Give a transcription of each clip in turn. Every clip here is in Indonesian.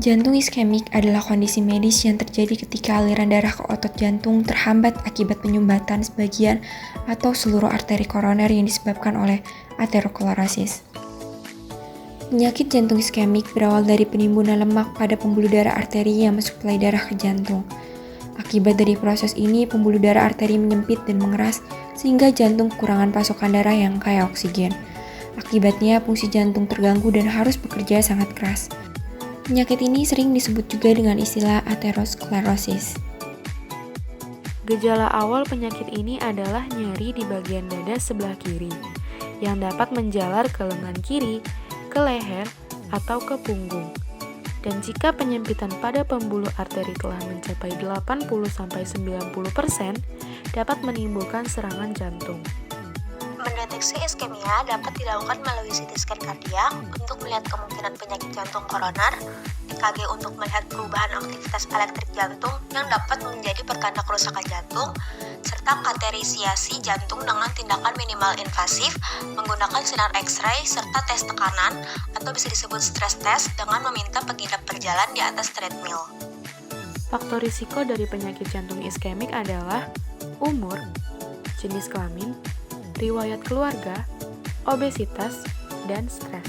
Jantung iskemik adalah kondisi medis yang terjadi ketika aliran darah ke otot jantung terhambat akibat penyumbatan sebagian atau seluruh arteri koroner yang disebabkan oleh aterosklerosis. Penyakit jantung iskemik berawal dari penimbunan lemak pada pembuluh darah arteri yang mensuplai darah ke jantung. Akibat dari proses ini, pembuluh darah arteri menyempit dan mengeras sehingga jantung kekurangan pasokan darah yang kaya oksigen. Akibatnya, fungsi jantung terganggu dan harus bekerja sangat keras. Penyakit ini sering disebut juga dengan istilah aterosklerosis. Gejala awal penyakit ini adalah nyeri di bagian dada sebelah kiri, yang dapat menjalar ke lengan kiri, ke leher, atau ke punggung. Dan jika penyempitan pada pembuluh arteri telah mencapai 80-90%, dapat menimbulkan serangan jantung. Mendeteksi iskemia dapat dilakukan melalui CT scan kardiak untuk melihat kemungkinan penyakit jantung koroner, EKG untuk melihat perubahan aktivitas elektrik jantung yang dapat menjadi pertanda kerusakan jantung, serta kateterisasi jantung dengan tindakan minimal invasif menggunakan sinar X-ray serta tes tekanan atau bisa disebut stress test dengan meminta pengidap berjalan di atas treadmill. Faktor risiko dari penyakit jantung iskemik adalah umur, jenis kelamin, riwayat keluarga, obesitas, dan stres.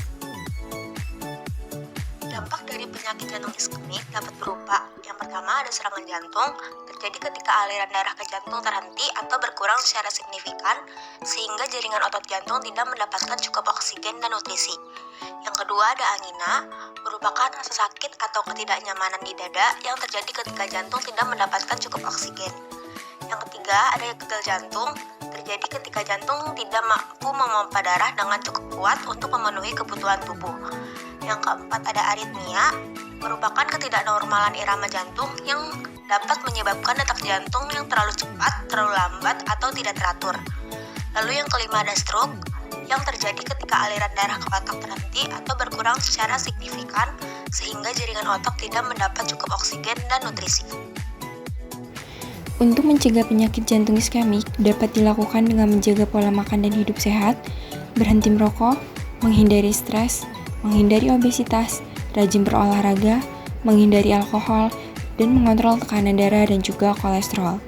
Dampak dari penyakit jantung iskemik dapat berupa: yang pertama ada serangan jantung, terjadi ketika aliran darah ke jantung terhenti atau berkurang secara signifikan, sehingga jaringan otot jantung tidak mendapatkan cukup oksigen dan nutrisi. Yang kedua ada angina, merupakan rasa sakit atau ketidaknyamanan di dada yang terjadi ketika jantung tidak mendapatkan cukup oksigen. Yang ketiga ada gagal jantung, terjadi ketika jantung tidak mampu memompa darah dengan cukup kuat untuk memenuhi kebutuhan tubuh. Yang keempat ada aritmia, merupakan ketidaknormalan irama jantung yang dapat menyebabkan detak jantung yang terlalu cepat, terlalu lambat, atau tidak teratur. Lalu yang kelima ada stroke, yang terjadi ketika aliran darah ke otak terhenti atau berkurang secara signifikan sehingga jaringan otak tidak mendapat cukup oksigen dan nutrisi. Untuk mencegah penyakit jantung iskemik dapat dilakukan dengan menjaga pola makan dan hidup sehat, berhenti merokok, menghindari stres, menghindari obesitas, rajin berolahraga, menghindari alkohol, dan mengontrol tekanan darah dan juga kolesterol.